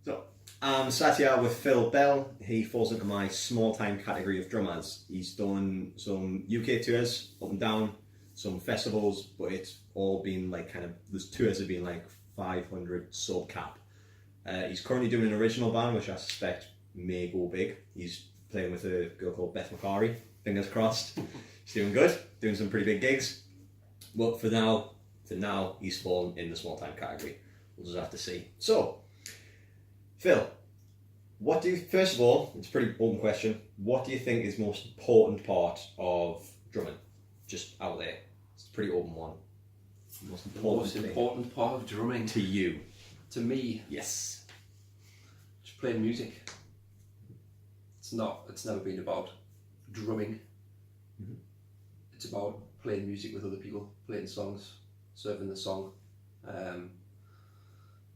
So I'm sat here with Phil Bell. He falls into my small-time category of drummers. He's done some UK tours up and down, some festivals, but it's all been like kind of, those tours have been like 500 sub cap. He's currently doing an original band, which I suspect may go big. He's playing with a girl called Beth Macari. Fingers crossed. He's doing good, doing some pretty big gigs. But for now, he's fallen in the small-time category. We'll just have to see. So, Phil, first of all, it's a pretty open question, what do you think is the most important part of drumming? Just out there. It's a pretty open one. The most important part of drumming? To you. To me? Yes. Just playing music. It's never been about drumming. Mm-hmm. It's about playing music with other people, playing songs, serving the song.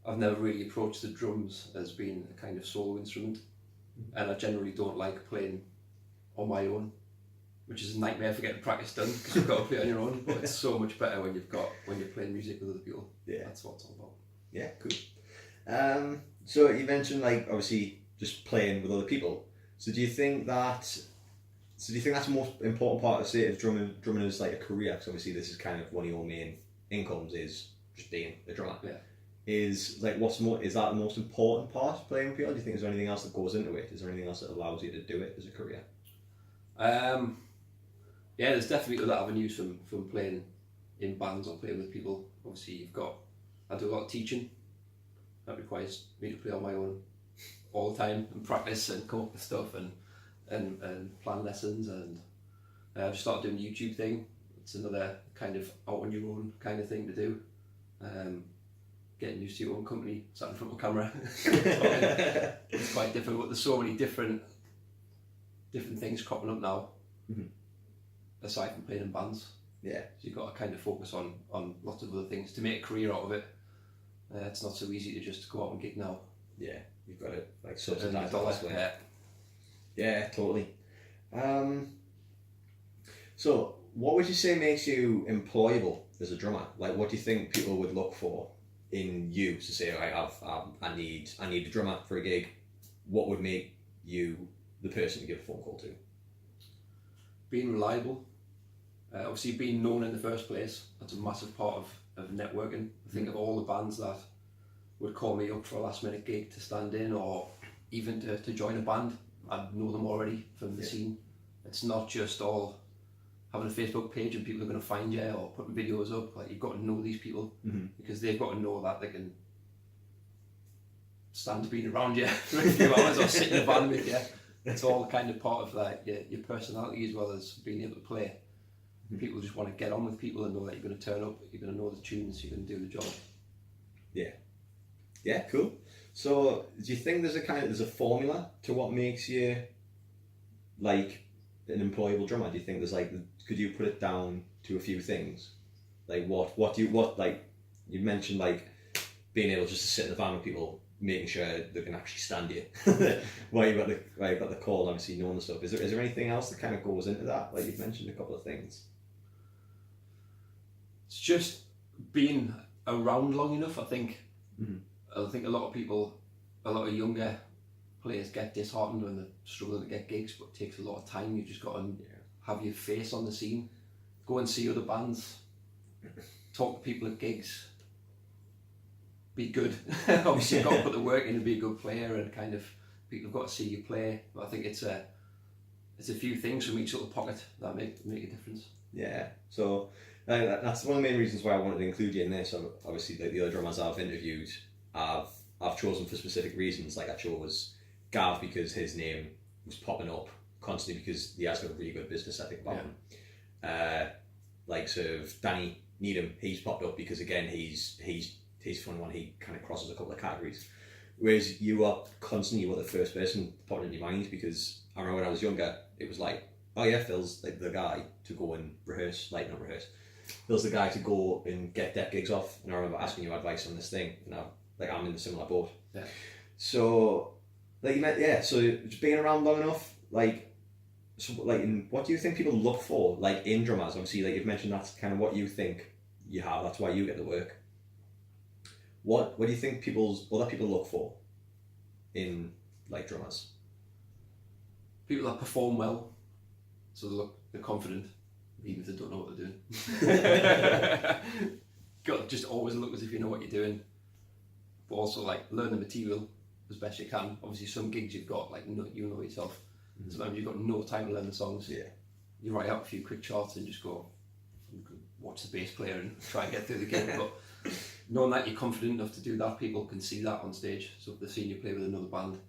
I've never really approached the drums as being a kind of solo instrument, and I generally don't like playing on my own, which is a nightmare for getting practice done because you've got to play on your own. But it's so much better when you're playing music with other people. Yeah, that's what it's all about. Yeah, cool. So you mentioned like obviously just playing with other people. So do you think that's the most important part of the state of drumming as like a career? Because obviously this is kind of one of your main incomes is just being a drummer. Yeah. Is that the most important part of playing with people? Do you think there's anything else that goes into it? Is there anything else that allows you to do it as a career? Yeah, there's definitely other avenues from playing in bands or playing with people. Obviously I do a lot of teaching. That requires me to play on my own all the time and practice and come up with stuff and plan lessons, and I've just started doing the YouTube thing. It's another kind of out on your own kind of thing to do. Getting used to your own company, sat in front of a camera. It's quite difficult. There's so many different things cropping up now, mm-hmm. aside from playing in bands. Yeah. So you've got to kind of focus on lots of other things to make a career out of it. It's not so easy to just go out and gig now. Yeah, you've got to like subsidise it. Yeah. Yeah, totally. So what would you say makes you employable as a drummer? Like, what do you think people would look for in you to say, I need a drummer for a gig? What would make you the person to give a phone call to? Being reliable. Obviously being known in the first place, that's a massive part of networking. I think of all the bands that would call me up for a last minute gig to stand in, or even to join a band, I know them already from the scene. It's not just all having a Facebook page and people are going to find you or putting videos up. Like, you've got to know these people, mm-hmm. because they've got to know that they can stand being around you for a few hours or sit in a band with you. It's all kind of part of like your personality as well as being able to play. Mm-hmm. People just want to get on with people and know that you're going to turn up, you're going to know the tunes, you're going to do the job. Yeah. Yeah, cool. So do you think there's a formula to what makes you like an employable drummer? Do you think there's like, could you put it down to a few things? Like what like you mentioned, like being able just to sit in the van with people, making sure they can actually stand you while you've got the call, obviously knowing the stuff. Is there anything else that kind of goes into that? Like you've mentioned a couple of things. It's just being around long enough, I think. Mm-hmm. I think a lot of younger players get disheartened when they're struggling to get gigs, but it takes a lot of time. You've just got to have your face on the scene, go and see other bands, talk to people at gigs, be good. Obviously you've got to put the work in and be a good player, and kind of people have got to see you play. But I think it's a few things from each little pocket that make a difference. Yeah, so that's one of the main reasons why I wanted to include you in this. So obviously the other drummers I've interviewed, I've chosen for specific reasons. Like I chose Gav because his name was popping up constantly because he has got a really good business ethic about him. Like sort of Danny Needham, he's popped up because again he's fun one. He kind of crosses a couple of categories. Whereas you were the first person popping in your mind, because I remember when I was younger, it was like, oh yeah, Phil's like the guy to go and Phil's the guy to go and get deck gigs off. And I remember asking you advice on this thing. And I'm in a similar boat. Yeah. So, like you meant, so just being around long enough, what do you think people look for, like in drummers? Obviously, like you've mentioned, that's kind of what you think you have. That's why you get the work. What do you think other people look for in like drummers? People that perform well, so they're confident, even if they don't know what they're doing. Got to just always look as if you know what you're doing, but also like learn the material as best you can. Obviously, some gigs you've got like you know yourself. Sometimes you've got no time to learn the songs. Yeah. You write out a few quick charts and just go watch the bass player and try and get through the gig. But knowing that you're confident enough to do that, people can see that on stage. So if they're seeing you play with another band,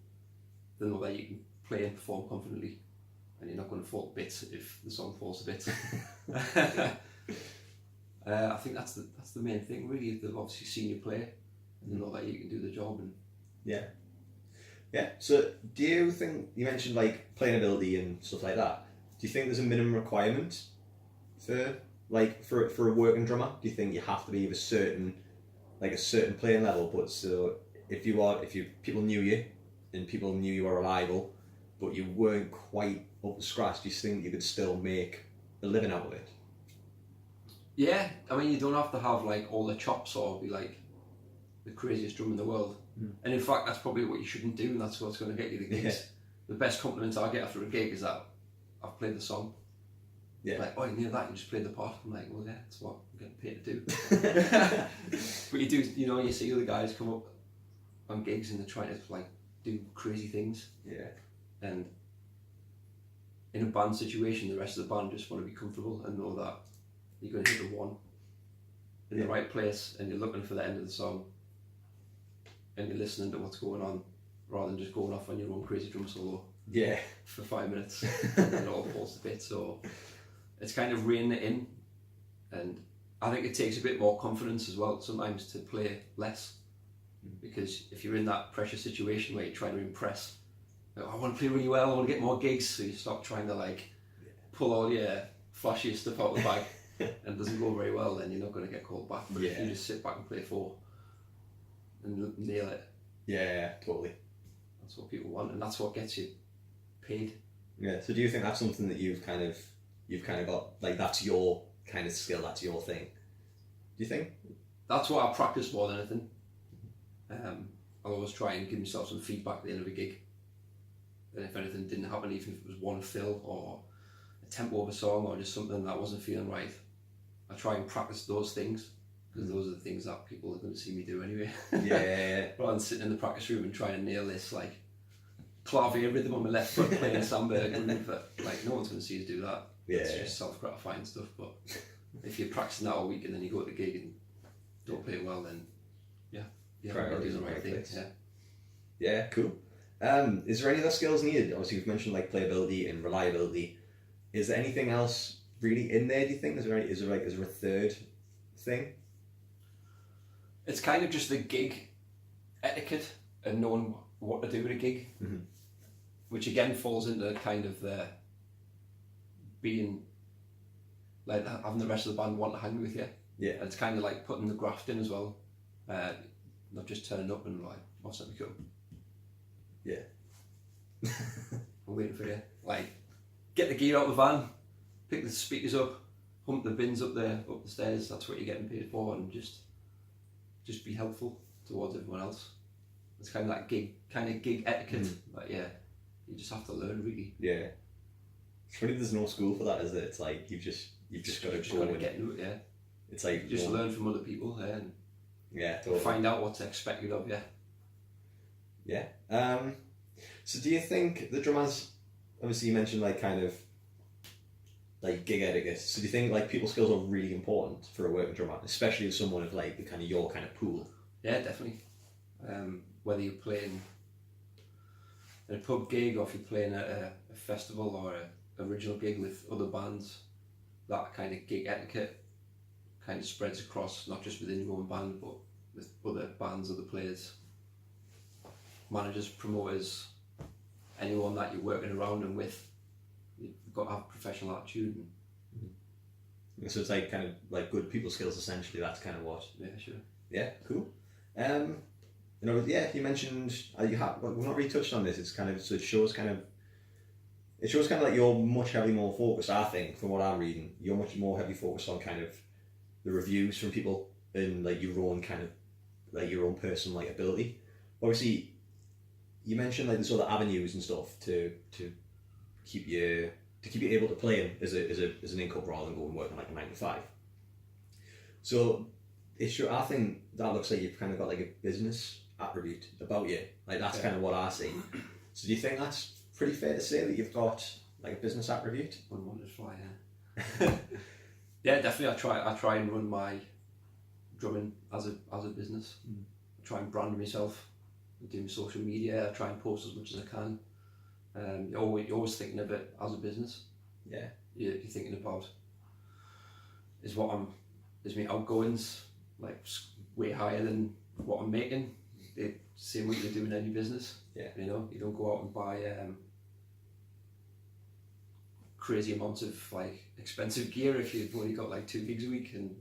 they know that you can play and perform confidently, and you're not going to fall to bits if the song falls to bits. I think that's the main thing really. They've obviously seen you play and they know that you can do the job. And yeah. So do you think, you mentioned like playing ability and stuff like that, do you think there's a minimum requirement for a working drummer? Do you think you have to be of a certain playing level? But so if people knew you and people knew you were reliable, but you weren't quite up to scratch, do you think you could still make a living out of it? Yeah, I mean, you don't have to have like all the chops or be like the craziest drummer in the world. And in fact, that's probably what you shouldn't do, and that's what's going to get you the gigs. Yeah. The best compliments I get after a gig is that I've played the song. Yeah. Like, oh, you knew that, you just played the part. I'm like, well, yeah, that's what I'm getting paid to do. But you do, you see other guys come up on gigs and they're trying to like do crazy things. Yeah. And in a band situation, the rest of the band just want to be comfortable and know that you're going to hit the one in the right place, and you're looking for the end of the song, and you're listening to what's going on rather than just going off on your own crazy drum solo for 5 minutes and it all falls to bits. So it's kind of reining it in, and I think it takes a bit more confidence as well sometimes to play less, because if you're in that pressure situation where you're trying to impress, like, I want to play really well, I want to get more gigs, so you stop trying to like pull all your flashiest stuff out of the bag and it doesn't go very well, then you're not going to get called back. But if you just sit back and play 4 and nail it, totally, that's what people want, and that's what gets you paid. Yeah. So do you think that's something that you've kind of got, like, that's your kind of skill, that's your thing? Do you think? That's what I practice more than anything. I'll always try and give myself some feedback at the end of a gig, and if anything didn't happen, even if it was one fill or a tempo of a song or just something that wasn't feeling right, I try and practice those things, because those are the things that people are going to see me do anyway. Rather than sitting in the practice room and trying to nail this like clavier rhythm on my left foot playing a Sandberg groove, like no one's going to see us do that. It's just self-gratifying stuff. But if you're practicing that all week and then you go to the gig and don't play it well, then you're doing the right thing. Yeah, cool. Is there any other skills needed? Obviously, you've mentioned like playability and reliability. Is there anything else really in there, do you think? Is there a third thing? It's kind of just the gig etiquette and knowing what to do with a gig, which again falls into kind of the being like having the rest of the band want to hang with you. Yeah. And it's kind of like putting the graft in as well, not just turning up and like, what's that become? Yeah. I'm waiting for you. Like, get the gear out of the van, pick the speakers up, hump the bins up the stairs. That's what you're getting paid for, and just be helpful towards everyone else. It's kind of that gig etiquette. But yeah, you just have to learn really. Yeah. It's funny there's no school for that, is it? It's like you've just got to go and get into it. Yeah. It's like just learn from other people and totally. Find out what's expected of you. Yeah. So do you think the drummers, obviously you mentioned like kind of like gig etiquette, so do you think like people's skills are really important for a working drummer, especially as someone of like the kind of your kind of pool? Yeah, definitely. Whether you're playing at a pub gig or if you're playing at a festival or a original gig with other bands, that kind of gig etiquette kind of spreads across, not just within your own band, but with other bands, other players, managers, promoters, anyone that you're working around and with. You've got to have professional attitude. So it's like kind of like good people skills essentially. That's kind of what. Yeah, sure. Yeah, cool. You mentioned we've not really touched on this. It's kind of, so it shows kind of like you're much heavily more focused. I think from what I'm reading, you're much more heavily focused on kind of the reviews from people and like your own kind of like your own personal like ability. Obviously, you mentioned like the sort of avenues and stuff to keep you able to play as an income rather than going working like a 9 to 5. So it's sure, I think that looks like you've kind of got like a business attribute about you. Like that's kind of what I see. So do you think that's pretty fair to say that you've got like a business attribute? Wouldn't want to fly, yeah. Yeah, definitely. I try and run my drumming as a business. I try and brand myself. I do social media. I try and post as much as I can. You're always thinking of it as a business. Yeah. You're thinking about is my outgoings like way higher than what I'm making. The same way you do in any business. Yeah. You know, you don't go out and buy crazy amounts of like expensive gear if you've only got like 2 gigs a week. And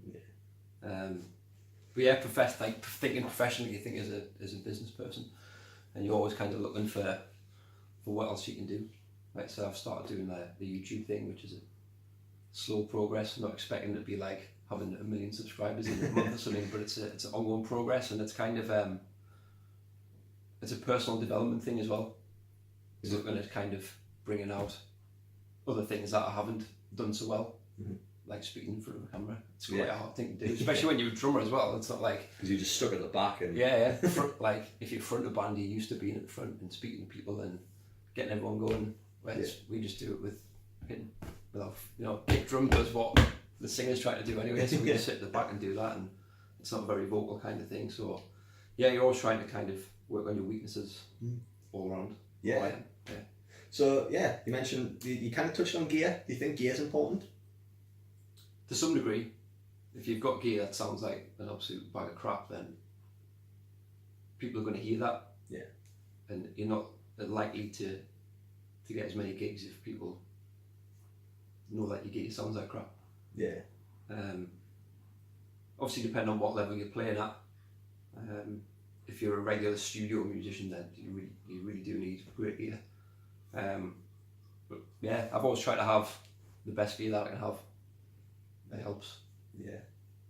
but yeah, thinking professionally, you think as a business person, and you're always kind of looking for what else you can do. Like, so I've started doing the YouTube thing, which is a slow progress. I'm not expecting it to be like having 1 million subscribers in a month or something, but it's an ongoing progress, and it's kind of it's a personal development thing as well. It's looking at kind of bringing out other things that I haven't done so well, like speaking in front of a camera. It's quite a hard thing to do, especially when you're a drummer as well. It's not like because you're just stuck at the back and like if you're front of band, you're used to being at the front and speaking to people and getting everyone going. Whereas we just do it with hitting without, kick drum does what the singer's trying to do anyway, so we just sit at the back and do that, and it's not a very vocal kind of thing. So yeah, you're always trying to kind of work on your weaknesses all around. Yeah. So yeah, you mentioned you kind of touched on gear. Do you think gear is important? To some degree. If you've got gear that sounds like an absolute bag of crap, then people are going to hear that. Yeah. And you're not likely to get as many gigs if people know that your gear sounds like crap. Yeah. Obviously, depending on what level you're playing at. If you're a regular studio musician, then you really do need great gear. But yeah, I've always tried to have the best gear that I can have. It helps. Yeah,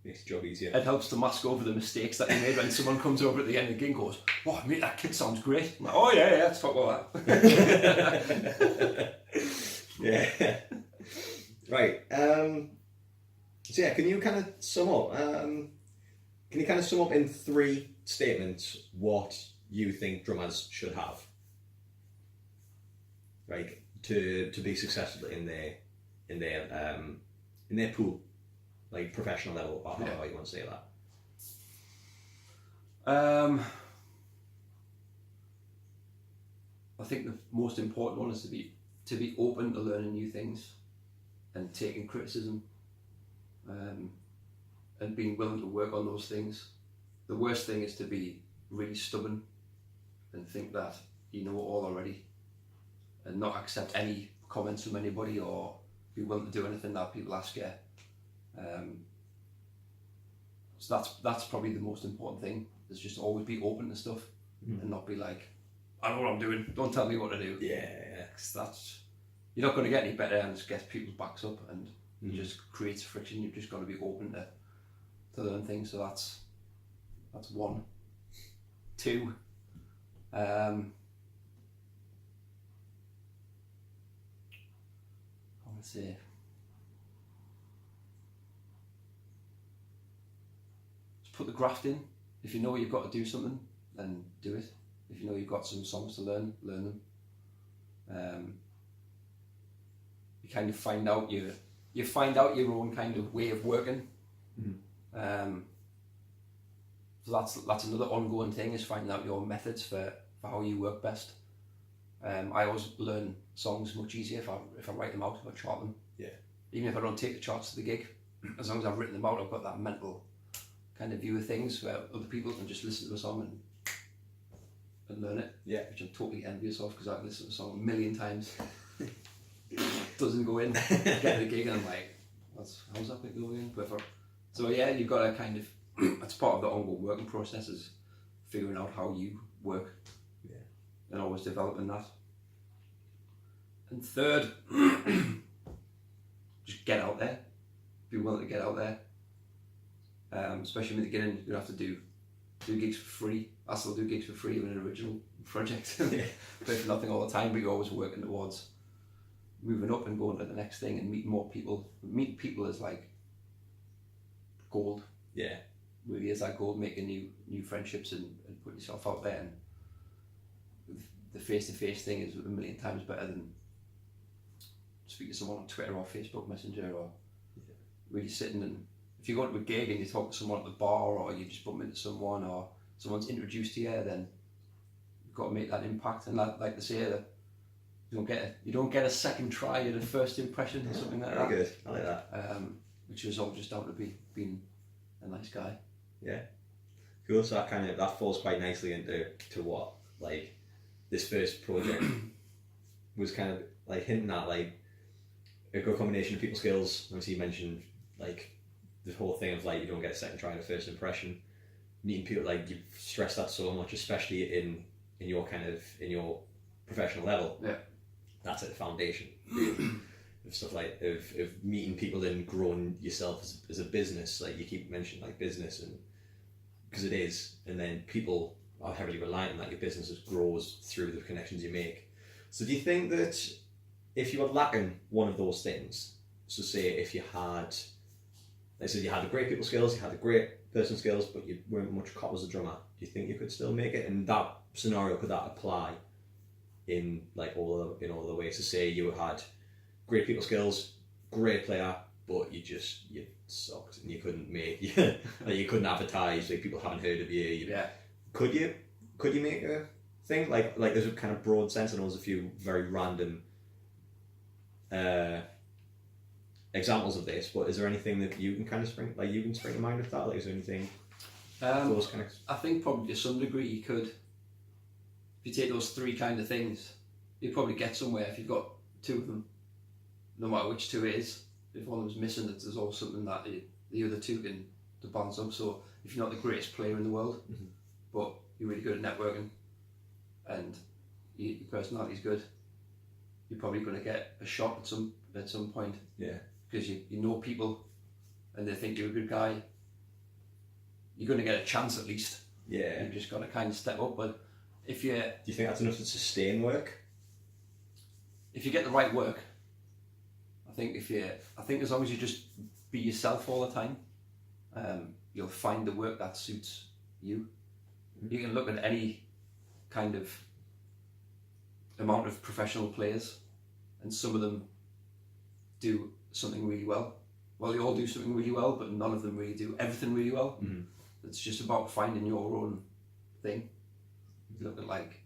makes the job easier. It helps to mask over the mistakes that you made when someone comes over at the end of the gig and goes, "Wow, mate, that kit sounds great." I'm like, "Oh yeah, let's talk about that." Yeah. Right. So yeah, can you kind of sum up? Can you kind of sum up in 3 statements what you think drummers should have, right, to be successful in their pool, like professional level, or how you want to say that? I think the most important one is to be open to learning new things and taking criticism, and being willing to work on those things. The worst thing is to be really stubborn and think that you know it all already and not accept any comments from anybody or be willing to do anything that people ask you. So that's probably the most important thing, is just always be open to stuff and not be like, "I know what I'm doing, don't tell me what to do." Yeah. Because you're not going to get any better and just get people's backs up, and it just creates friction. You've just got to be open to learn things. So that's 1. 2, I would say just put the graft in. If you know you've got to do something, then do it. If you know you've got some songs to learn them. You kind of find out your own kind of way of working. So that's another ongoing thing, is finding out your methods for how you work best. I always learn songs much easier if I write them out, if I chart them. Yeah. Even if I don't take the charts to the gig, as long as I've written them out, I've got that mental kind of view of things where other people can just listen to a song and learn it. Yeah. Which I'm totally envious of, because I can listen to a song 1 million times. Doesn't go in, get to the gig and I'm like, how's that bit going? So yeah, you've got to kind of, that's part of the ongoing working process, is figuring out how you work. Yeah. And always developing that. And 3rd, just get out there. Be willing to get out there. Especially in the beginning, you have to do gigs for free. I still do gigs for free with an original project. Yeah. Play for nothing all the time, but you're always working towards moving up and going to the next thing and meeting more people. Meeting people is like gold. Yeah. Really is that gold, making new friendships and putting yourself out there. And the face-to-face thing is a million times better than speaking to someone on Twitter or Facebook Messenger, or really sitting and if you go to a gig and you talk to someone at the bar, or you just bump into someone, or someone's introduced you, then you've got to make that impact. And like they say, that you don't get a second try at a first impression or something like that. Very good. I like that. Which was all just down to being a nice guy. Yeah. Cool. So that falls quite nicely into what like this first project was kind of like hinting at, like a good combination of people skills. Obviously you mentioned like the whole thing of like you don't get a second try at a first impression. Meeting people, like you've stressed that so much, especially in your in your professional level. Yeah. That's at the foundation really, of stuff like of meeting people and growing yourself as a business. Like you keep mentioning like business, and because it is, and then people are heavily reliant on that. Your business grows through the connections you make. So do you think that if you were lacking one of those things, so say if you had, like you had the great people skills, you had the great person skills, but you weren't much cop as a drummer, do you think you could still make it? In that scenario, could that apply in like all the ways? To say you had great people skills, great player, but you sucked and you couldn't make like you couldn't advertise, like people haven't heard of you. Yeah. Could you make a thing like there's a kind of broad sense? I know there's a few very random examples of this, but is there anything that you can spring to mind with that? Like, is there anything those kind of? I think probably to some degree you could. If you take those three kind of things, you'd probably get somewhere if you've got two of them. No matter which two it is, if one of them's missing, there's always something that the other two can to balance up. So if you're not the greatest player in the world, but you're really good at networking, and your personality's good, you're probably going to get a shot at some point. Yeah. Because you know people, and they think you're a good guy. You're going to get a chance at least. Yeah. You've just got to kind of step up. But if you... Do you think that's enough to sustain work? If you get the right work, I think as long as you just be yourself all the time, you'll find the work that suits you. You can look at any kind of amount of professional players, and some of them do something really well. Well, they all do something really well, but none of them really do everything really well. It's just about finding your own thing. You look at like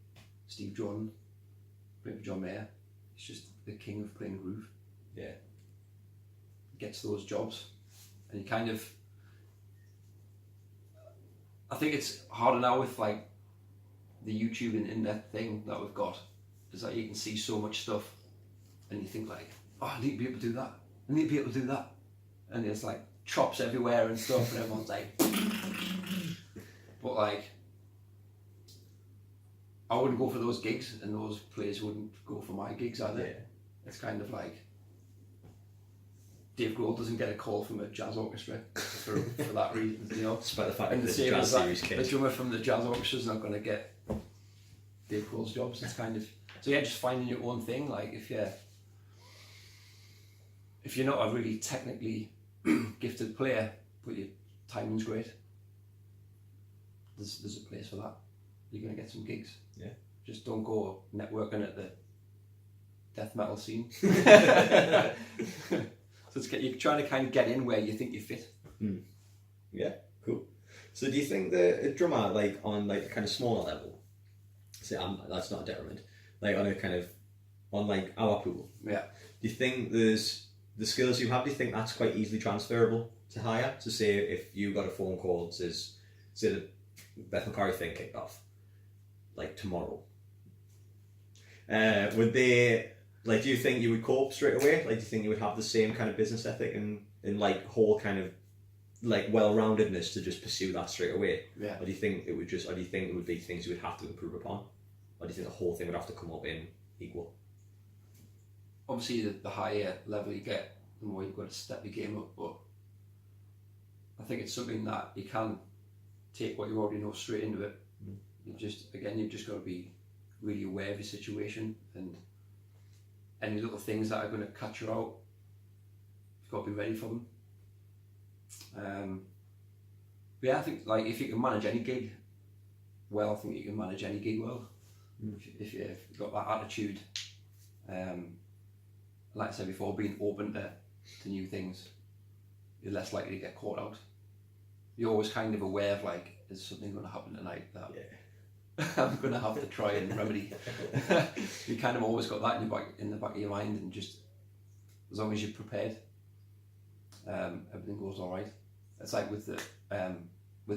Steve Jordan, playing for John Mayer. He's just the king of playing groove. Yeah. He gets those jobs, and he kind of... I think it's harder now with like the YouTube and internet thing that we've got, is that you can see so much stuff, and you think like, oh, I need to be able to do that. I need to be able to do that. And there's like chops everywhere and stuff, and everyone's like... But like, I wouldn't go for those gigs, and those players wouldn't go for my gigs either. Yeah. It's kind of like Dave Grohl doesn't get a call from a jazz orchestra for that reason, you know. Despite the fact And that the the same jazz as series that, kid. the drummer from the jazz orchestra is not going to get Dave Grohl's jobs. It's kind of... So yeah, just finding your own thing. Like if you're not a really technically gifted player, but your timing's great, there's a place for that. You're going to get some gigs. Yeah. Just don't go networking at the death metal scene. So you're trying to kind of get in where you think you fit. Yeah, cool. So do you think that a drummer, like on like a kind of smaller level, say that's not a detriment, like on a kind of on like our pool, Yeah. do you think there's the skills you have? Do you think that's quite easily transferable to hire? To say if you got a phone call that says, say the Beth McCarry thing kicked off, like tomorrow, would they? Like, do you think you would cope straight away? Like, do you think you would have the same kind of business ethic and like whole kind of like well-roundedness to just pursue that straight away? Yeah. Or do you think it would just, or do you think it would be things you would have to improve upon? Or do you think the whole thing would have to come up in equal? Obviously, the higher level you get, the more you've got to step your game up. But I think it's something that you can take what you already know straight into it. You've just got to be really aware of your situation, and any little things that are going to catch you out, you've got to be ready for them. But yeah, I think like if you can manage any gig well, I think you can manage any gig well. If you've got that attitude, like I said before, being open to new things, you're less likely to get caught out. You're always kind of aware of like, is something going to happen tonight that I'm going to have to try and remedy. You kind of always got that in the back of your mind, and just as long as you're prepared, everything goes all right. It's like with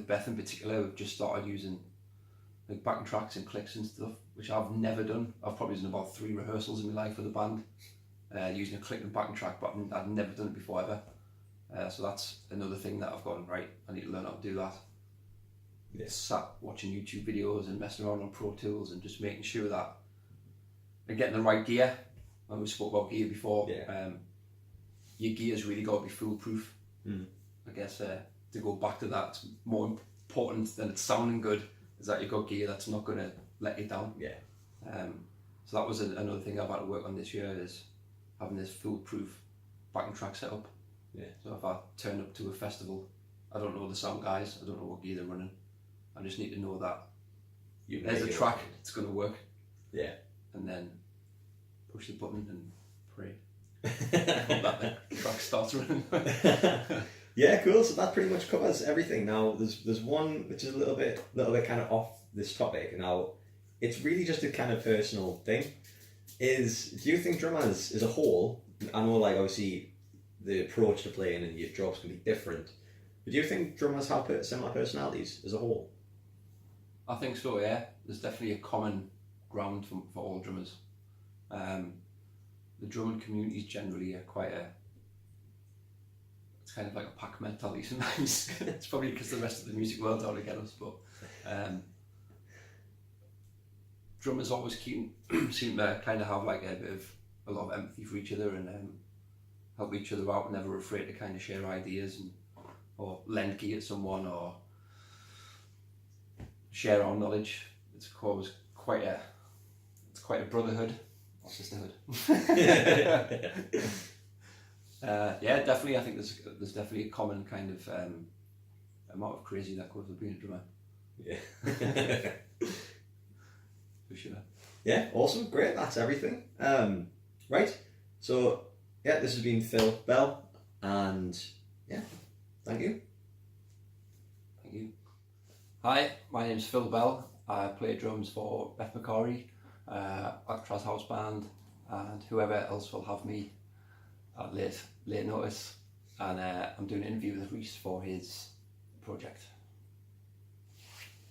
Beth in particular, we've just started using like backing tracks and clicks and stuff, which I've never done. I've probably done about 3 rehearsals in my life with a band, using a click and backing track, but I've never done it before ever. So that's another thing that I've gotten right. I need to learn how to do that. Yeah. Sat watching YouTube videos and messing around on Pro Tools and just making sure that I'm getting the right gear. When we spoke about gear before, your gear's really got to be foolproof. I guess to go back to that, it's more important than it's sounding good is that you've got gear that's not going to let you down. So that was another thing I've had to work on this year, is having this foolproof backing track set up. So if I turn up to a festival, I don't know the sound guys, I don't know what gear they're running. I just need to know that there's a track, it's going to work. And then push the button and pray. That the track starts running. Yeah, cool. So that pretty much covers everything. Now, there's one which is a little bit kind of off this topic. Now, it's really just a kind of personal thing. Do you think drummers as a whole? I know, like obviously, the approach to playing and your jobs can be different. But do you think drummers have similar personalities as a whole? I think so. Yeah, there's definitely a common ground for all drummers. The drumming communities generally are it's kind of like a pack mentality sometimes. It's probably because the rest of the music world's out to get us, but drummers always seem to kind of have like a lot of empathy for each other, and help each other out, never afraid to kind of share ideas or lend gear to someone or share our knowledge. It's always quite a brotherhood or sisterhood. Yeah, definitely. I think there's definitely a common kind of amount of crazy that goes with being a drummer. Yeah. For sure. Yeah, awesome, great. That's everything. Right. So yeah, this has been Phil Bell, and yeah, thank you. Thank you. Hi, my name's Phil Bell. I play drums for Beth McCarry, Alcatraz House Band, and whoever else will have me at late notice. And I'm doing an interview with Reese for his project.